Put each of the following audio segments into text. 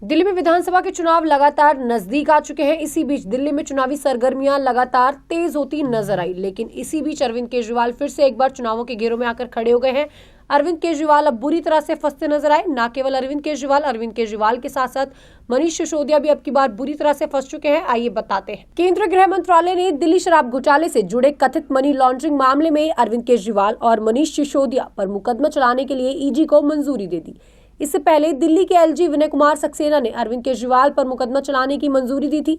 दिल्ली में विधानसभा के चुनाव लगातार नजदीक आ चुके हैं। इसी बीच दिल्ली में चुनावी सरगर्मियां लगातार तेज होती नजर आई, लेकिन इसी बीच अरविंद केजरीवाल फिर से एक बार चुनावों के घेरों में आकर खड़े हो गए हैं। अरविंद केजरीवाल अब बुरी तरह से फंसते नजर आए। न केवल अरविंद केजरीवाल के साथ साथ मनीष सिसोदिया भी अब की बार बुरी तरह से फंस चुके हैं। आइए बताते हैं। केंद्रीय गृह मंत्रालय ने दिल्ली शराब घोटाले से जुड़े कथित मनी लॉन्ड्रिंग मामले में अरविंद केजरीवाल और मनीष सिसोदिया पर मुकदमा चलाने के लिए ईडी को मंजूरी दे दी। इससे पहले दिल्ली के एलजी विनय कुमार सक्सेना ने अरविंद केजरीवाल पर मुकदमा चलाने की मंजूरी दी थी।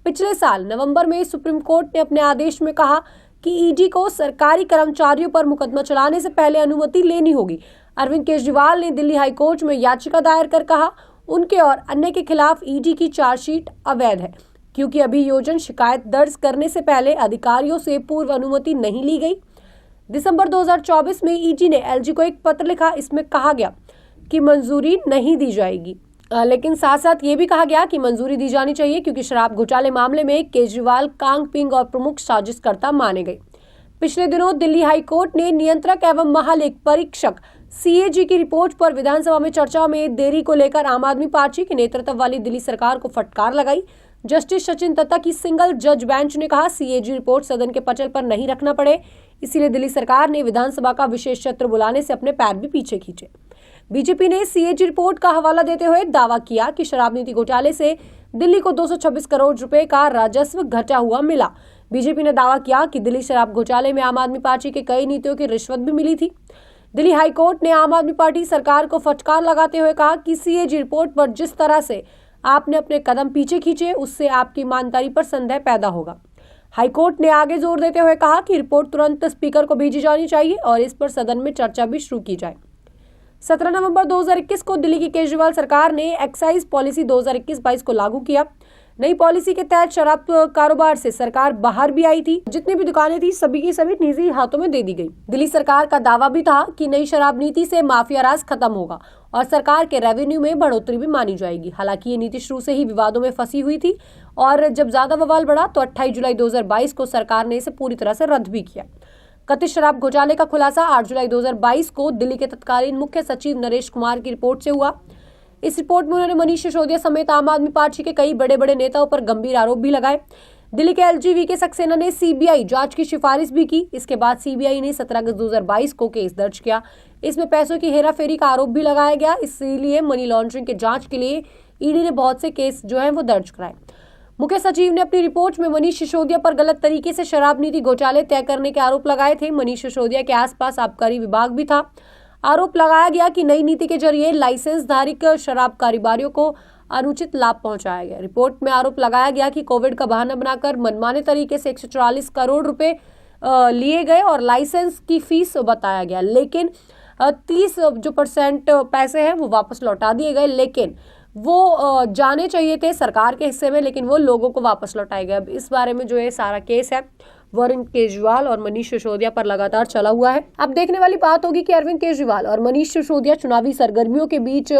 पिछले साल नवंबर में सुप्रीम कोर्ट ने अपने आदेश में कहा कि ईडी को सरकारी कर्मचारियों पर मुकदमा चलाने से पहले अनुमति लेनी होगी। अरविंद केजरीवाल ने दिल्ली हाईकोर्ट में याचिका दायर कर कहा उनके और अन्य के खिलाफ ईडी की चार्जशीट अवैध है, क्योंकि अभियोजन शिकायत दर्ज करने से पहले अधिकारियों से पूर्व अनुमति नहीं ली गई। दिसंबर 2024 में ईडी ने एलजी को एक पत्र लिखा। इसमें कहा गया कि मंजूरी नहीं दी जाएगी, लेकिन साथ साथ ये भी कहा गया कि मंजूरी दी जानी चाहिए, क्योंकि शराब घोटाले मामले में केजरीवाल कांगपिंग और प्रमुख साजिशकर्ता माने गए। पिछले दिनों दिल्ली हाईकोर्ट ने नियंत्रक एवं महालेख परीक्षक सीएजी की रिपोर्ट पर विधानसभा में चर्चा में देरी को लेकर आम आदमी पार्टी के नेतृत्व वाली दिल्ली सरकार को फटकार लगाई। जस्टिस सचिन दत्ता की सिंगल जज बेंच ने कहा सीएजी रिपोर्ट सदन के पटल पर नहीं रखना पड़े, इसीलिए दिल्ली सरकार ने विधानसभा का विशेष सत्र बुलाने से अपने पैर भी पीछे खींचे। बीजेपी ने सीएजी रिपोर्ट का हवाला देते हुए दावा किया कि शराब नीति घोटाले से दिल्ली को 226 करोड़ रुपए का राजस्व घटा हुआ मिला। बीजेपी ने दावा किया कि दिल्ली शराब घोटाले में आम आदमी पार्टी के कई नीतियों की रिश्वत भी मिली थी। दिल्ली हाईकोर्ट ने आम आदमी पार्टी सरकार को फटकार लगाते हुए कहा कि सीएजी रिपोर्ट पर जिस तरह से आपने अपने कदम पीछे खींचे, उससे आपकी ईमानदारी पर संदेह पैदा होगा। हाईकोर्ट ने आगे जोर देते हुए कहा कि रिपोर्ट तुरंत स्पीकर को भेजी जानी चाहिए और इस पर सदन में चर्चा भी शुरू की जाए। 17 नवंबर 2021 को दिल्ली की केजरीवाल सरकार ने एक्साइज पॉलिसी 2021-22 को लागू किया। नई पॉलिसी के तहत शराब कारोबार से सरकार बाहर भी आई थी। जितनी भी दुकानें थी सभी की सभी निजी हाथों में दे दी गई। दिल्ली सरकार का दावा भी था कि नई शराब नीति से माफिया राज खत्म होगा और सरकार के रेवेन्यू में बढ़ोतरी भी मानी जाएगी। हालांकि ये नीति शुरू से ही विवादों में फंसी हुई थी और जब ज्यादा बवाल बढ़ा तो 28 जुलाई 2022 को सरकार ने इसे पूरी तरह से रद्द भी किया। कथित शराब घोटाले का खुलासा 8 जुलाई 2022 को दिल्ली के तत्कालीन मुख्य सचिव नरेश कुमार की रिपोर्ट से हुआ। इस रिपोर्ट में उन्होंने मनीष सिसोदिया समेत आम आदमी पार्टी के कई बड़े बड़े नेताओं पर गंभीर आरोप भी लगाए। दिल्ली के एलजी वी के सक्सेना ने सीबीआई जांच की सिफारिश भी की। इसके बाद सीबीआई ने 17 अगस्त 2022 को केस दर्ज किया। इसमें पैसों की हेराफेरी का आरोप भी लगाया गया, इसीलिए मनी लॉन्ड्रिंग के जांच के लिए ईडी ने बहुत से केस जो है वो दर्ज कराए। मुख्य सचिव ने अपनी रिपोर्ट में मनीष सिसोदिया पर गलत तरीके से शराब नीति घोटाले तय करने के आरोप लगाए थे। मनीष सिसोदिया के आसपास आबकारी विभाग भी था। आरोप लगाया गया कि नई नीति के जरिए लाइसेंस धारक शराब कारोबारियों को अनुचित लाभ पहुंचाया गया। रिपोर्ट में आरोप लगाया गया कि कोविड का बहाना बनाकर मनमाने तरीके से 144 करोड़ रुपए लिए गए और लाइसेंस की फीस बताया गया, लेकिन 30% पैसे हैं वो वापस लौटा दिए गए, लेकिन वो जाने चाहिए थे सरकार के हिस्से में, लेकिन वो लोगों को वापस लौटाए गए। अब इस बारे में जो ये सारा केस है वो अरविंद केजरीवाल और मनीष सिसोदिया पर लगातार चला हुआ है। अब देखने वाली बात होगी कि अरविंद केजरीवाल और मनीष सिसोदिया चुनावी सरगर्मियों के बीच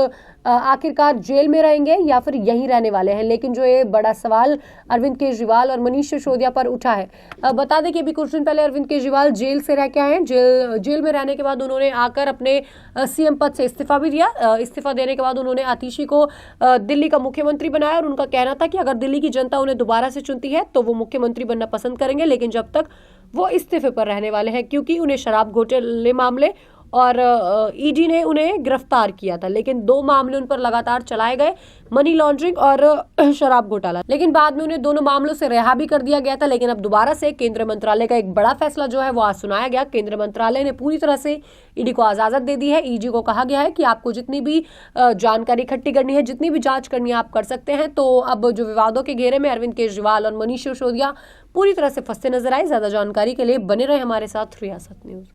आखिरकार जेल में रहेंगे या फिर यहीं रहने वाले हैं। लेकिन जो ये बड़ा सवाल अरविंद केजरीवाल और मनीष सिसोदिया पर उठा है, बता दें कि अभी कुछ दिन पहले अरविंद केजरीवाल जेल से रह के आए हैं। जेल में रहने के बाद उन्होंने आकर अपने सीएम पद से इस्तीफा भी दिया। इस्तीफा देने के बाद उन्होंने आतिशी को दिल्ली का मुख्यमंत्री बनाया और उनका कहना था कि अगर दिल्ली की जनता उन्हें दोबारा से चुनती है तो वो मुख्यमंत्री बनना पसंद करेंगे, लेकिन जब तक वो इस्तीफे पर रहने वाले हैं, क्योंकि उन्हें शराब घोटाले मामले और ईडी ने उन्हें गिरफ्तार किया था। लेकिन 2 मामले उन पर लगातार चलाए गए, मनी लॉन्ड्रिंग और शराब घोटाला। लेकिन बाद में उन्हें दोनों मामलों से रिहा भी कर दिया गया था। लेकिन अब दोबारा से केंद्रीय मंत्रालय का एक बड़ा फैसला जो है वो आज सुनाया गया। केंद्रीय मंत्रालय ने पूरी तरह से ईडी को इजाजत दे दी है। ईडी को कहा गया है कि आपको जितनी भी जानकारी इकट्ठी करनी है, जितनी भी जांच करनी है, आप कर सकते हैं। तो अब जो विवादों के घेरे में अरविंद केजरीवाल और मनीष सिसोदिया पूरी तरह से फंसते नजर आए। ज्यादा जानकारी के लिए बने रहे हमारे साथ रियासत न्यूज।